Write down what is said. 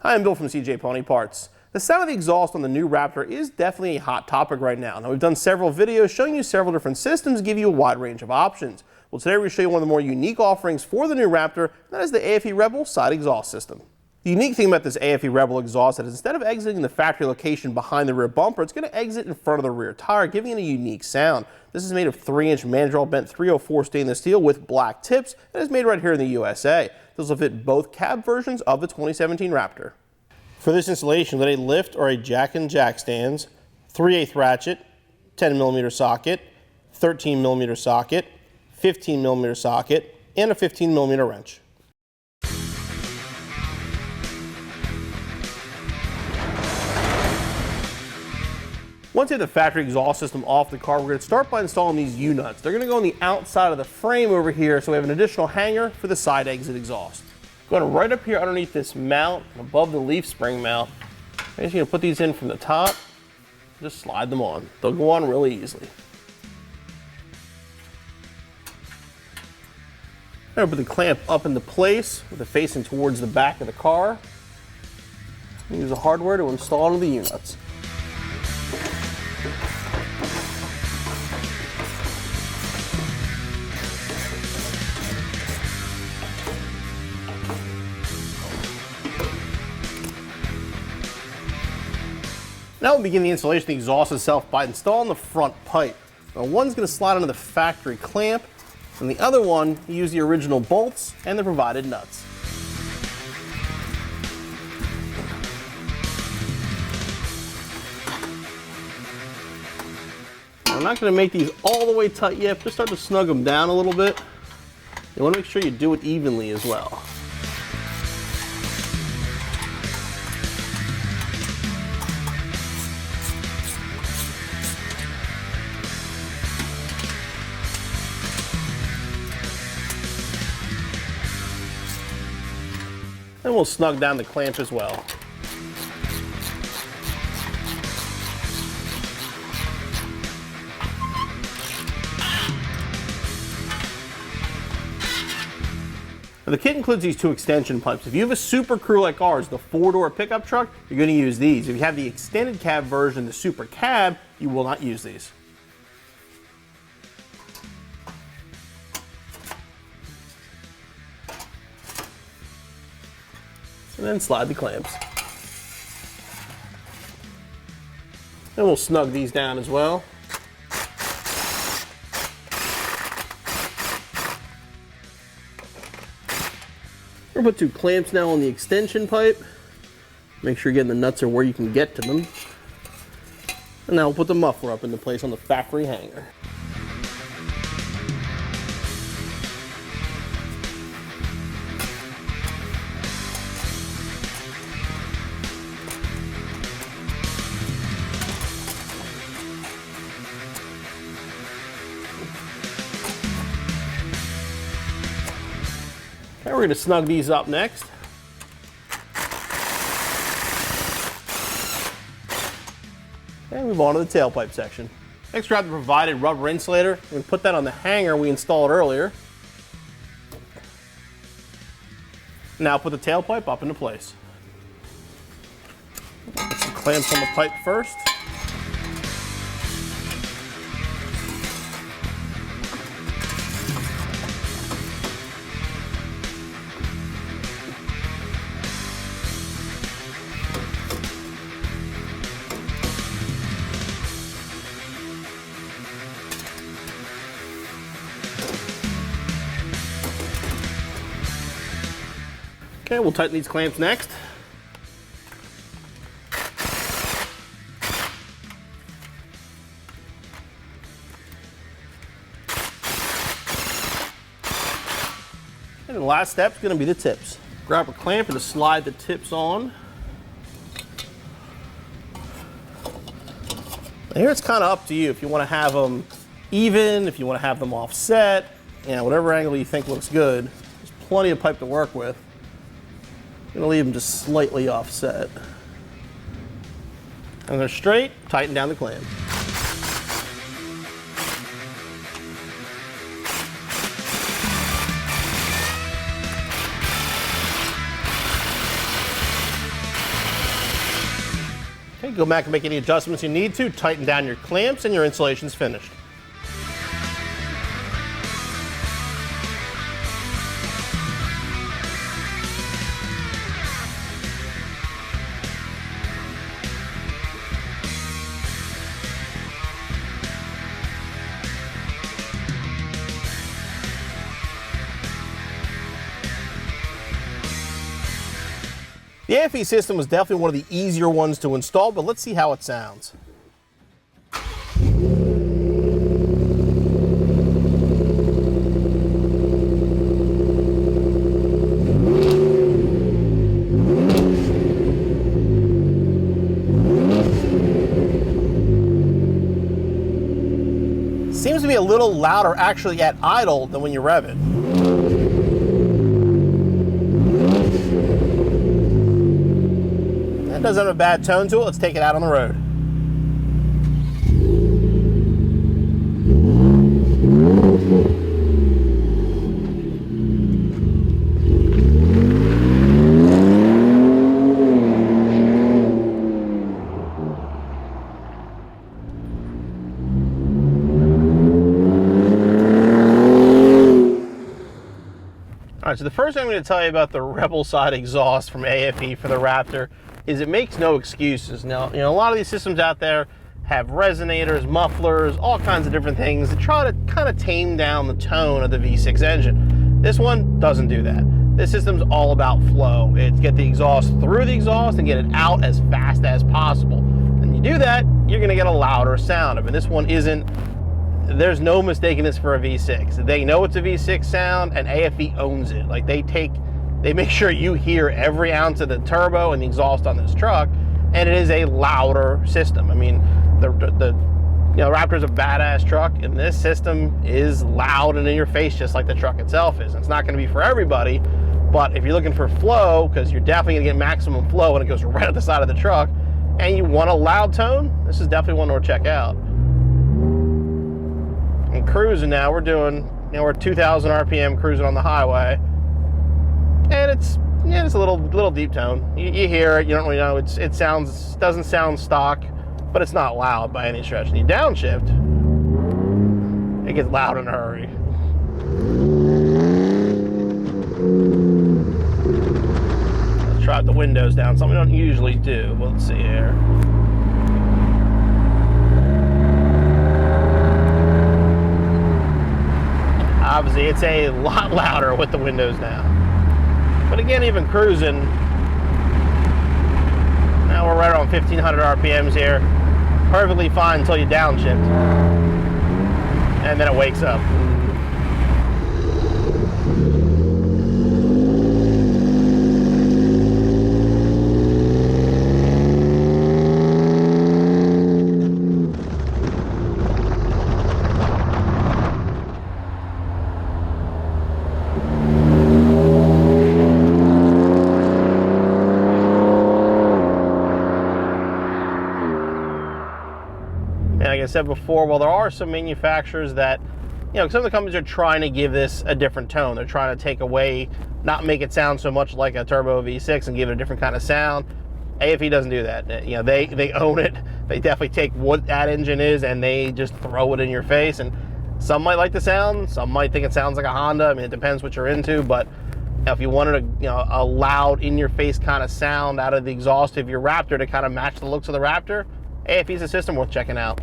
Hi, I'm Bill from CJ Pony Parts. The sound of the exhaust on the new Raptor is definitely a hot topic right now. Now, we've done several videos showing you several different systems to give you a wide range of options. Well, today we're going to show you one of the more unique offerings for the new Raptor, and that is the aFe Rebel side exhaust system. The unique thing about this aFe Rebel exhaust is instead of exiting the factory location behind the rear bumper, it's going to exit in front of the rear tire, giving it a unique sound. This is made of 3-inch mandrel-bent 304 stainless steel with black tips, and is made right here in the USA. This will fit both cab versions of the 2017 Raptor. For this installation, let a lift or a jack and jack stands, 3/8 ratchet, 10mm socket, 13mm socket, 15mm socket, and a 15mm wrench. Once you have the factory exhaust system off the car, we're going to start by installing these U-nuts. They're going to go on the outside of the frame over here, so we have an additional hanger for the side exit exhaust. Going right up here underneath this mount, above the leaf spring mount. I'm just going to put these in from the top, just slide them on. They'll go on really easily. I'm going to put the clamp up into place with it facing towards the back of the car. Use the hardware to install into the U-nuts. Now we'll begin the installation of the exhaust itself by installing the front pipe. Now, one's going to slide onto the factory clamp, and the other one, you use the original bolts and the provided nuts. I'm not going to make these all the way tight yet, just start to snug them down a little bit. You want to make sure you do it evenly as well. And we'll snug down the clamp as well. Now, the kit includes these two extension pipes. If you have a Super Crew like ours, the 4-door pickup truck, you're going to use these. If you have the extended cab version, the Super Cab, you will not use these. And then slide the clamps. And we'll snug these down as well. We're going to put two clamps now on the extension pipe. Make sure you're getting the nuts are where you can get to them. And now we'll put the muffler up into place on the factory hanger. Okay, we're going to snug these up next. And move on to the tailpipe section. Next, grab the provided rubber insulator. We're going to put that on the hanger we installed earlier. Now put the tailpipe up into place. Put some clamps on the pipe first. Okay, we'll tighten these clamps next. And the last step is going to be the tips. Grab a clamp and just slide the tips on. Now here it's kind of up to you if you want to have them even, if you want to have them offset, whatever angle you think looks good. There's plenty of pipe to work with. I'm going to leave them just slightly offset. I'm going to straight, tighten down the clamp. good, go back and make any adjustments you need to, tighten down your clamps, and your installation's finished. The aFe system was definitely one of the easier ones to install, but let's see how it sounds. Seems to be a little louder actually at idle than when you rev it. Doesn't have a bad tone to it. Let's take it out on the road. All right, so the first thing I'm going to tell you about the Rebel side exhaust from aFe for the Raptor is it makes no excuses. Now, a lot of these systems out there have resonators, mufflers, all kinds of different things that try to kind of tame down the tone of the V6 engine. This one doesn't do that. This system's all about flow. It's get the exhaust through the exhaust and get it out as fast as possible. And you do that, you're gonna get a louder sound. I mean, this one isn't, there's no mistaking this for a V6. They know it's a V6 sound, and aFe owns it. Like, they make sure you hear every ounce of the turbo and the exhaust on this truck, and it is a louder system. I mean, the Raptor's a badass truck, and this system is loud and in your face just like the truck itself is. And it's not gonna be for everybody, but if you're looking for flow, because you're definitely gonna get maximum flow when it goes right at the side of the truck, and you want a loud tone, this is definitely one to check out. And cruising now, we're doing, we're 2,000 RPM cruising on the highway. And it's a little deep tone. You hear it, you don't really know. It doesn't sound stock, but it's not loud by any stretch. And you downshift, it gets loud in a hurry. Let's try the windows down, something we don't usually do. Well, let's see here. Obviously, it's a lot louder with the windows down. But again, even cruising, now we're right around 1,500 RPMs here. Perfectly fine until you downshift. And then it wakes up. Like I said before, well, there are some manufacturers that, some of the companies are trying to give this a different tone. They're trying to take away, not make it sound so much like a turbo V6 and give it a different kind of sound. aFe doesn't do that. They own it. They definitely take what that engine is and they just throw it in your face. And some might like the sound, some might think it sounds like a Honda. I mean, it depends what you're into, but if you wanted a loud, in-your-face kind of sound out of the exhaust of your Raptor to kind of match the looks of the Raptor, aFe's a system worth checking out.